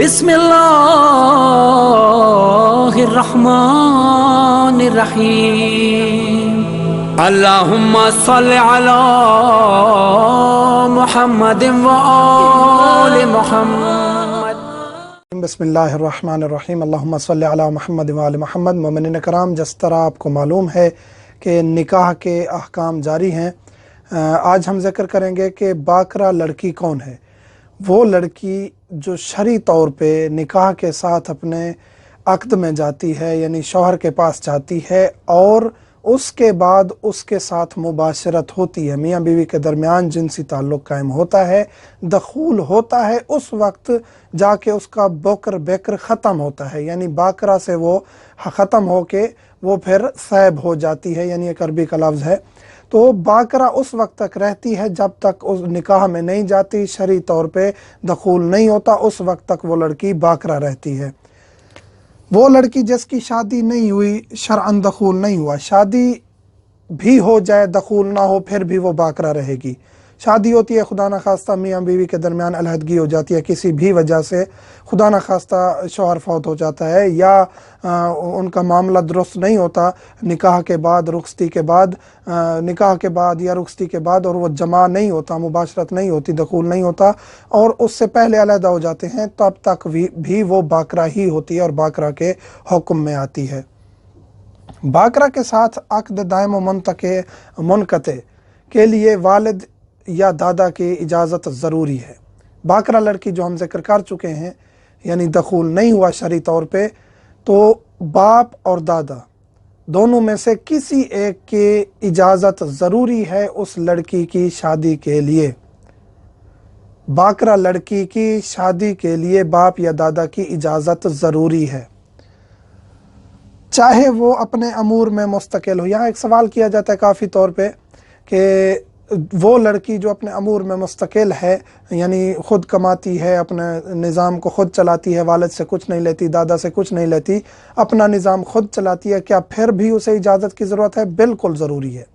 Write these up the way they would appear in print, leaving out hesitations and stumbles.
बिस्मिल्लाहिर्रहमानिर्रहीम। अल्लाहुम्मा सल्लि अला मुहम्मद व आलि मुहम्मद। बिस्मिल्लाहिर्रहमानिर्रहीम। अल्लाहुम्मा सल्लि अला मुहम्मद व आलि मुहम्मद। मोमिनीन कराम, जिस तरह आपको मालूम है कि निकाह के अहकाम जारी हैं, आज हम जिक्र करेंगे कि बाकरा लड़की कौन है। वो लड़की जो शरई तौर पे निकाह के साथ अपने अक़्द में जाती है, यानी शौहर के पास जाती है और उसके बाद उसके साथ मुबाशरत होती है, मियाँ बीवी के दरमियान जिनसी ताल्लुक़ कायम होता है, दखूल होता है, उस वक्त जाके उसका बकर बेकर ख़त्म होता है, यानी बाकरा से वो ख़त्म हो के वो फिर सैब हो जाती है, यानी एक अरबी का लफ्ज़ है। तो बाकरा उस वक्त तक रहती है जब तक उस निकाह में नहीं जाती, शरई तौर पे दखूल नहीं होता, उस वक्त तक वो लड़की बाकरा रहती है। वो लड़की जिसकी शादी नहीं हुई, शरअन दखूल नहीं हुआ, शादी भी हो जाए दखूल ना हो फिर भी वो बाकरा रहेगी। शादी होती है, खुदा न खास्ता मियाँ बीवी के दरमियान अलहदगी हो जाती है, किसी भी वजह से खुदा न खास्ता शौहर फौत हो जाता है या उनका मामला दुरुस्त नहीं होता निकाह के बाद, रुखसती के बाद, निकाह के बाद या रुखसती के बाद, और वो जमा नहीं होता, मुबाशरत नहीं होती, दखूल नहीं होता और उससे पहले अलहदा हो जाते हैं, तब तक भी वो बाकरा ही होती है और बाकरा के हुक्म में आती है। बाकरा के साथ अक़्द दायम मुनक़ते के लिए वालिद या दादा की इजाज़त ज़रूरी है। बाकरा लड़की जो हम जिक्र कर चुके हैं, यानी दखूल नहीं हुआ शरई तौर पे, तो बाप और दादा दोनों में से किसी एक की इजाज़त ज़रूरी है उस लड़की की शादी के लिए। बाकरा लड़की की शादी के लिए बाप या दादा की इजाज़त ज़रूरी है, चाहे वो अपने अमूर में मुस्तकिल हो। यहाँ एक सवाल किया जाता है काफ़ी तौर पे कि वो लड़की जो अपने अमूर में मुस्तकिल है, यानी ख़ुद कमाती है, अपने निज़ाम को ख़ुद चलाती है, वालिद से कुछ नहीं लेती, दादा से कुछ नहीं लेती, अपना निज़ाम ख़ुद चलाती है, क्या फिर भी उसे इजाज़त की ज़रूरत है? बिल्कुल ज़रूरी है।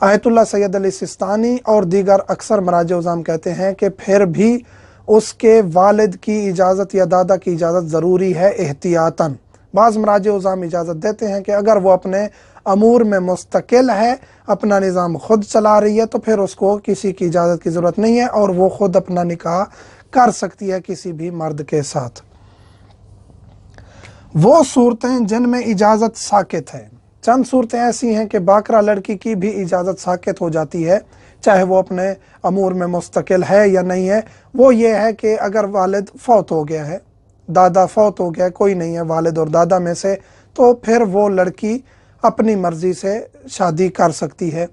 आयतुल्लाह सैयद अली सिस्तानी और दीगर अक्सर मराज उज़ाम कहते हैं कि फिर भी उसके वालिद की इजाज़त या दादा की इजाज़त ज़रूरी है एहतियातन। बाज़ मराज उज़ाम इजाज़त देते हैं कि अगर वो अपने अमूर में मुस्तकिल है, अपना निज़ाम ख़ुद चला रही है, तो फिर उसको किसी की इजाज़त की ज़रूरत नहीं है और वो ख़ुद अपना निकाह कर सकती है किसी भी मर्द के साथ। वो सूरतें जिनमें इजाज़त साकित है, चंद सूरतें ऐसी हैं कि बाकरा लड़की की भी इजाज़त साकित हो जाती है, चाहे वो अपने अमूर में मुस्तकिल है या नहीं है। वो ये है कि अगर वालिद फौत हो गया है, दादा फौत हो गया, कोई नहीं है वालिद और दादा में से, तो फिर वो लड़की अपनी मर्ज़ी से शादी कर सकती है।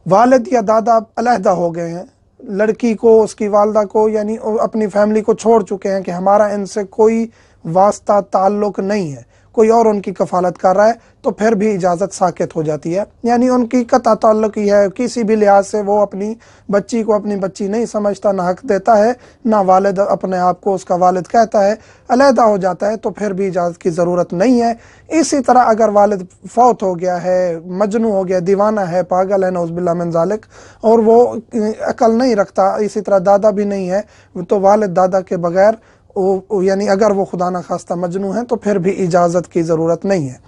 वालिद या दादा अलहदा हो गए हैं, लड़की को, उसकी वालदा को, यानी अपनी फैमिली को छोड़ चुके हैं कि हमारा इनसे कोई वास्ता ताल्लुक़ नहीं है, कोई और उनकी कफ़ालत कर रहा है, तो फिर भी इजाज़त साकित हो जाती है, यानी उनकी कता ताल्लुक़ ही है। किसी भी लिहाज से वो अपनी बच्ची को अपनी बच्ची नहीं समझता, ना हक़ देता है, ना वालिद अपने आप को उसका वालिद कहता है, अलहदा हो जाता है, तो फिर भी इजाज़त की ज़रूरत नहीं है। इसी तरह अगर वालिद फौत हो गया है, मजनू हो गया, दीवाना है, पागल है, नौज़ुबिल्लाह मिन ज़ालिक, और वो अकल नहीं रखता, इसी तरह दादा भी नहीं है, तो वालिद दादा के बग़ैर यानी अगर वो खुदा न खास्ता मजनू है तो फिर भी इजाज़त की ज़रूरत नहीं है।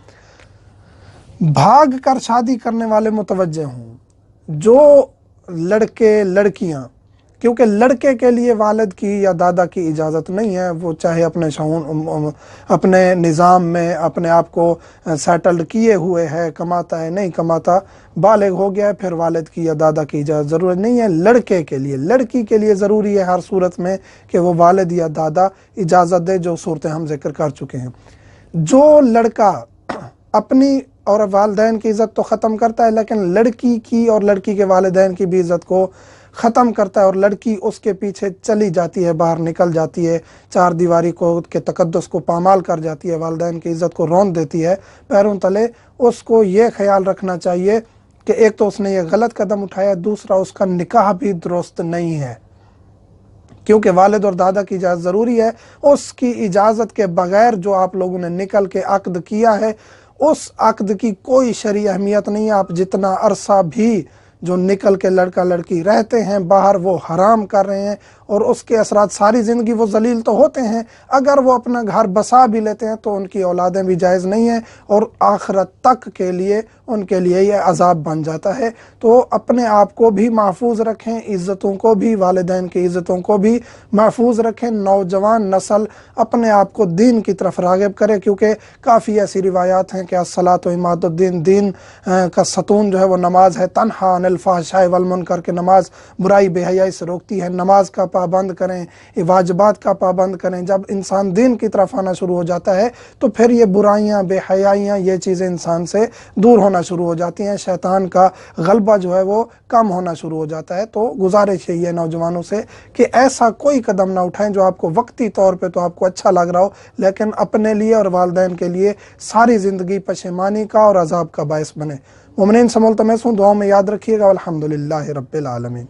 भाग कर शादी करने वाले मुतवज्जे हों, जो लड़के लड़कियां, क्योंकि लड़के के लिए वालिद की या दादा की इजाज़त नहीं है, वो चाहे अपने निज़ाम में अपने आप को सेटल्ड किए हुए है, कमाता है नहीं कमाता, बालिग हो गया है, फिर वालिद की या दादा की इजाज़त ज़रूरत नहीं है। लड़के के लिए, लड़की के लिए ज़रूरी है हर सूरत में कि वो वालिद या दादा इजाज़त दे, जो सूरतें हम जिक्र कर चुके हैं। जो लड़का अपनी और वालिदैन की इज़्ज़त तो ख़त्म करता है, लेकिन लड़की की और लड़की के वालिदैन की भी इज़्ज़त को ख़त्म करता है और लड़की उसके पीछे चली जाती है, बाहर निकल जाती है, चार दीवारी को के तकद्दुस को पामाल कर जाती है, वालिदैन की इज़्ज़त को रौंद देती है पैरों तले, उसको ये ख्याल रखना चाहिए कि एक तो उसने ये गलत कदम उठाया, दूसरा उसका निकाह भी दुरुस्त नहीं है, क्योंकि वालिद और दादा की इजाज़त ज़रूरी है। उसकी इजाज़त के बग़ैर जो आप लोगों ने निकल के अक़्द किया है, उस अक़्द की कोई शरई अहमियत नहीं है। आप जितना अरसा भी جو نکل کے لڑکا لڑکی رہتے ہیں باہر وہ حرام کر رہے ہیں، اور اس کے اثرات ساری زندگی وہ ذلیل تو ہوتے ہیں، اگر وہ اپنا گھر بسا بھی لیتے ہیں تو ان کی اولادیں بھی جائز نہیں ہیں، اور آخرت تک کے لیے ان کے لیے یہ عذاب بن جاتا ہے۔ تو اپنے آپ کو بھی محفوظ رکھیں، عزتوں کو بھی، والدین کی عزتوں کو بھی محفوظ رکھیں، نوجوان نسل اپنے آپ کو دین کی طرف راغب کرے، کیونکہ کافی ایسی روایات ہیں کہ الصلاۃ عماد الدین، دین کا ستون جو ہے وہ نماز ہے، تنہا عن الفحشاء والمنکر کہ نماز برائی بے حیائی سے روکتی ہے، نماز کا پابند کریں، واجبات کا پابند کریں۔ جب انسان دین کی طرف آنا شروع ہو جاتا ہے تو پھر یہ برائیاں، بے حیائیاں، یہ چیزیں انسان سے دور ہونا شروع ہو جاتی ہیں، شیطان کا غلبہ جو ہے وہ کم ہونا شروع ہو جاتا ہے۔ تو گزارش یہی ہے نوجوانوں سے کہ ایسا کوئی قدم نہ اٹھائیں جو آپ کو وقتی طور پہ تو آپ کو اچھا لگ رہا ہو، لیکن اپنے لیے اور والدین کے لیے ساری زندگی پشیمانی کا اور عذاب کا باعث بنے۔ مومنین سے ملتمس ہوں، دعاؤں میں یاد رکھیے گا۔ الحمدللہ رب العالمین۔